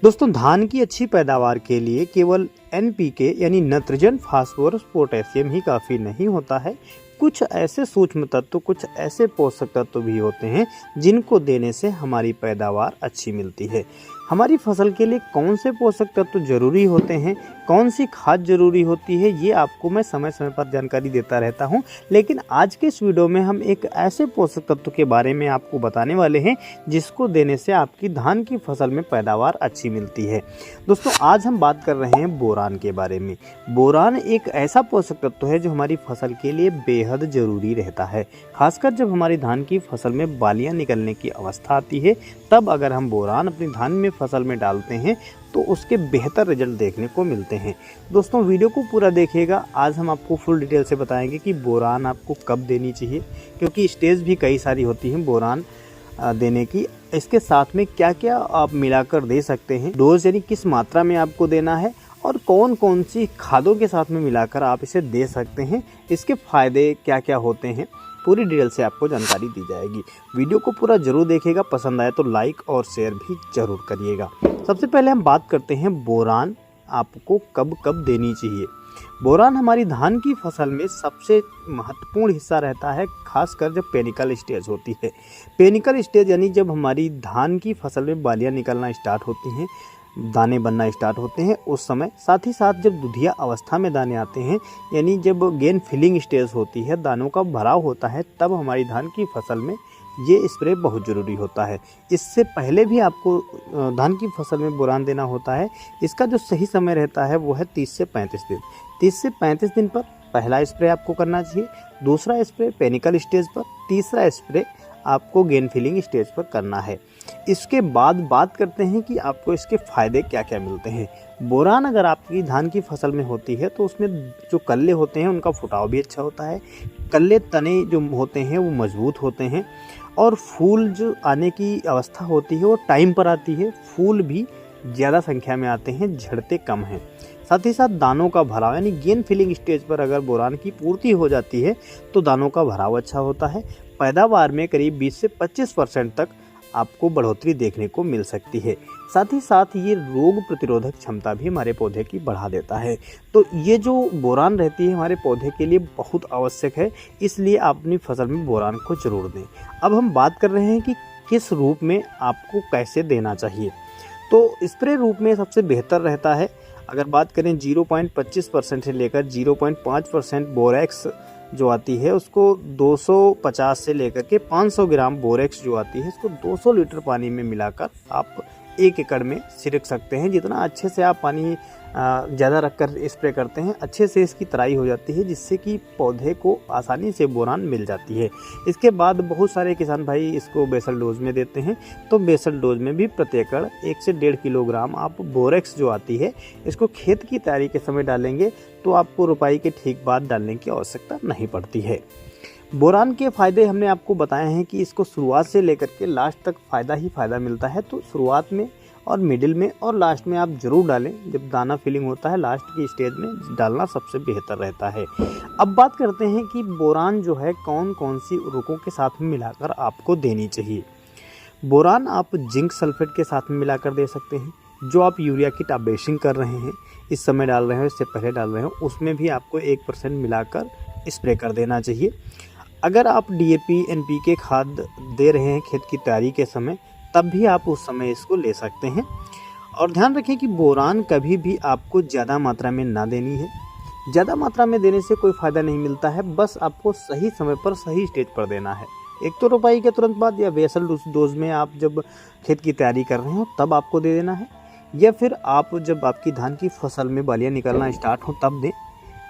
दोस्तों धान की अच्छी पैदावार के लिए केवल एनपीके यानी नाइट्रोजन, फास्फोरस, पोटेशियम ही काफ़ी नहीं होता है। कुछ ऐसे सूक्ष्म तत्व, कुछ ऐसे पोषक तत्व भी होते हैं जिनको देने से हमारी पैदावार अच्छी मिलती है। हमारी फसल के लिए कौन से पोषक तत्व जरूरी होते हैं, कौन सी खाद जरूरी होती है, ये आपको मैं समय समय पर जानकारी देता रहता हूं। लेकिन आज के इस वीडियो में हम एक ऐसे पोषक तत्व के बारे में आपको बताने वाले हैं जिसको देने से आपकी धान की फसल में पैदावार अच्छी मिलती है। दोस्तों आज हम बात कर रहे हैं बोरान के बारे में। बोरान एक ऐसा पोषक तत्व है जो हमारी फसल के लिए बेहद जरूरी रहता है। खासकर जब हमारी धान की फसल में बालियां निकलने की अवस्था आती है, तब अगर हम बोरान अपनी धान में फसल में डालते हैं तो उसके बेहतर रिजल्ट देखने को मिलते हैं। दोस्तों वीडियो को पूरा देखिएगा। आज हम आपको फुल डिटेल से बताएंगे कि बोरान आपको कब देनी चाहिए, क्योंकि स्टेज भी कई सारी होती हैं बोरान देने की। इसके साथ में क्या क्या आप मिलाकर दे सकते हैं, डोज यानी किस मात्रा में आपको देना है, और कौन कौन सी खादों के साथ में मिलाकर आप इसे दे सकते हैं, इसके फ़ायदे क्या क्या होते हैं, पूरी डिटेल से आपको जानकारी दी जाएगी। वीडियो को पूरा जरूर देखिएगा। पसंद आए तो लाइक और शेयर भी जरूर करिएगा। सबसे पहले हम बात करते हैं बोरान आपको कब कब देनी चाहिए। बोरान हमारी धान की फसल में सबसे महत्वपूर्ण हिस्सा रहता है, खासकर जब पेनिकल स्टेज होती है। पेनिकल स्टेज यानी जब हमारी धान की फसल में बालियां निकलना स्टार्ट होती हैं, दाने बनना स्टार्ट होते हैं उस समय। साथ ही साथ जब दुधिया अवस्था में दाने आते हैं, यानी जब गेन फिलिंग स्टेज होती है, दानों का भराव होता है, तब हमारी धान की फसल में ये स्प्रे बहुत ज़रूरी होता है। इससे पहले भी आपको धान की फसल में बोरान देना होता है। इसका जो सही समय रहता है वो है 30 से 35 दिन। 30 से 35 दिन पर पहला स्प्रे आपको करना चाहिए, दूसरा स्प्रे पेनिकल स्टेज पर, तीसरा स्प्रे आपको गेन फिलिंग स्टेज पर करना है। इसके बाद बात करते हैं कि आपको इसके फ़ायदे क्या क्या मिलते हैं। बोरान अगर आपकी धान की फसल में होती है तो उसमें जो कल्ले होते हैं उनका फुटाव भी अच्छा होता है, कल्ले तने जो होते हैं वो मजबूत होते हैं, और फूल जो आने की अवस्था होती है वो टाइम पर आती है। फूल भी ज़्यादा संख्या में आते हैं, झड़ते कम हैं। साथ ही साथ दानों का भराव यानी गेन फिलिंग स्टेज पर अगर बोरान की पूर्ति हो जाती है तो दानों का भराव अच्छा होता है। पैदावार में करीब 20 से 25% तक आपको बढ़ोतरी देखने को मिल सकती है। साथ ही साथ ये रोग प्रतिरोधक क्षमता भी हमारे पौधे की बढ़ा देता है। तो ये जो बोरान रहती है हमारे पौधे के लिए बहुत आवश्यक है, इसलिए आप अपनी फसल में बोरान को जरूर दें। अब हम बात कर रहे हैं कि किस रूप में आपको कैसे देना चाहिए। तो स्प्रे रूप में सबसे बेहतर रहता है, अगर बात करें 0.25% से लेकर 0.5% बोरेक्स जो आती है उसको 250 से लेकर के 500 ग्राम बोरेक्स जो आती है इसको 200 लीटर पानी में मिलाकर आप 1 एकड़ में छिड़क सकते हैं। जितना अच्छे से आप पानी ज़्यादा रखकर स्प्रे करते हैं, अच्छे से इसकी तराई हो जाती है, जिससे कि पौधे को आसानी से बोरान मिल जाती है। इसके बाद बहुत सारे किसान भाई इसको बेसल डोज में देते हैं, तो बेसल डोज में भी प्रति एकड़ 1 से 1.5 किलोग्राम आप बोरेक्स जो आती है इसको खेत की तैयारी के समय डालेंगे तो आपको रुपाई के ठीक बाद डालने की आवश्यकता नहीं पड़ती है। बोरान के फ़ायदे हमने आपको बताए हैं कि इसको शुरुआत से लेकर के लास्ट तक फ़ायदा ही फ़ायदा मिलता है। तो शुरुआत में और मिडिल में और लास्ट में आप ज़रूर डालें। जब दाना फिलिंग होता है लास्ट की स्टेज में डालना सबसे बेहतर रहता है। अब बात करते हैं कि बोरान जो है कौन कौन सी उर्वरकों के साथ में मिलाकर आपको देनी चाहिए। बोरान आप जिंक सल्फेट के साथ में मिलाकर दे सकते हैं। जो आप यूरिया की टॉप बेसिंग कर रहे हैं, इस समय डाल रहे हो, इससे पहले डाल रहे हो, उसमें भी आपको 1% मिलाकर स्प्रे कर देना चाहिए। अगर आप DAP NPK खाद दे रहे हैं खेत की तैयारी के समय, तब भी आप उस समय इसको ले सकते हैं। और ध्यान रखें कि बोरान कभी भी आपको ज़्यादा मात्रा में ना देनी है। ज़्यादा मात्रा में देने से कोई फ़ायदा नहीं मिलता है, बस आपको सही समय पर सही स्टेज पर देना है। एक तो रुपाई के तुरंत बाद या बेसल डोज में आप जब खेत की तैयारी कर रहे हो तब आपको दे देना है, या फिर आप जब आपकी धान की फसल में बालियाँ निकलना स्टार्ट हो तब दें।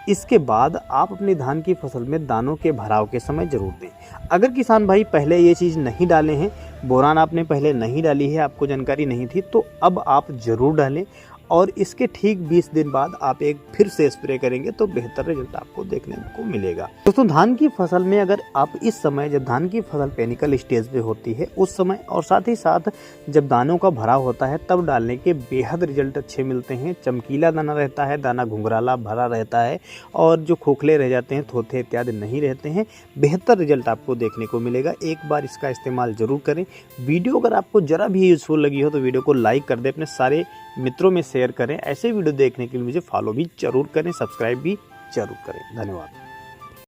इसके बाद आप अपनी धान की फसल में दानों के भराव के समय जरूर दें। अगर किसान भाई पहले ये चीज़ नहीं डाले हैं, बोरान आपने पहले नहीं डाली है, आपको जानकारी नहीं थी, तो अब आप ज़रूर डालें और इसके ठीक 20 दिन बाद आप एक फिर से स्प्रे करेंगे तो बेहतर रिजल्ट आपको देखने को मिलेगा। दोस्तों, धान की फसल में अगर आप इस समय जब धान की फसल पेनिकल स्टेज पे होती है उस समय और साथ ही साथ जब दानों का भराव होता है तब डालने के बेहद रिजल्ट अच्छे मिलते हैं। चमकीला दाना रहता है, दाना घुंघराला भरा रहता है और जो खोखले रह जाते हैं, थोथे इत्यादि नहीं रहते हैं। बेहतर रिजल्ट आपको देखने को मिलेगा। एक बार इसका इस्तेमाल जरूर करें। वीडियो अगर आपको ज़रा भी यूज़फुल लगी हो तो वीडियो को लाइक कर दें, अपने सारे मित्रों में शेयर करें। ऐसे वीडियो देखने के लिए मुझे फॉलो भी जरूर करें, सब्सक्राइब भी जरूर करें। धन्यवाद।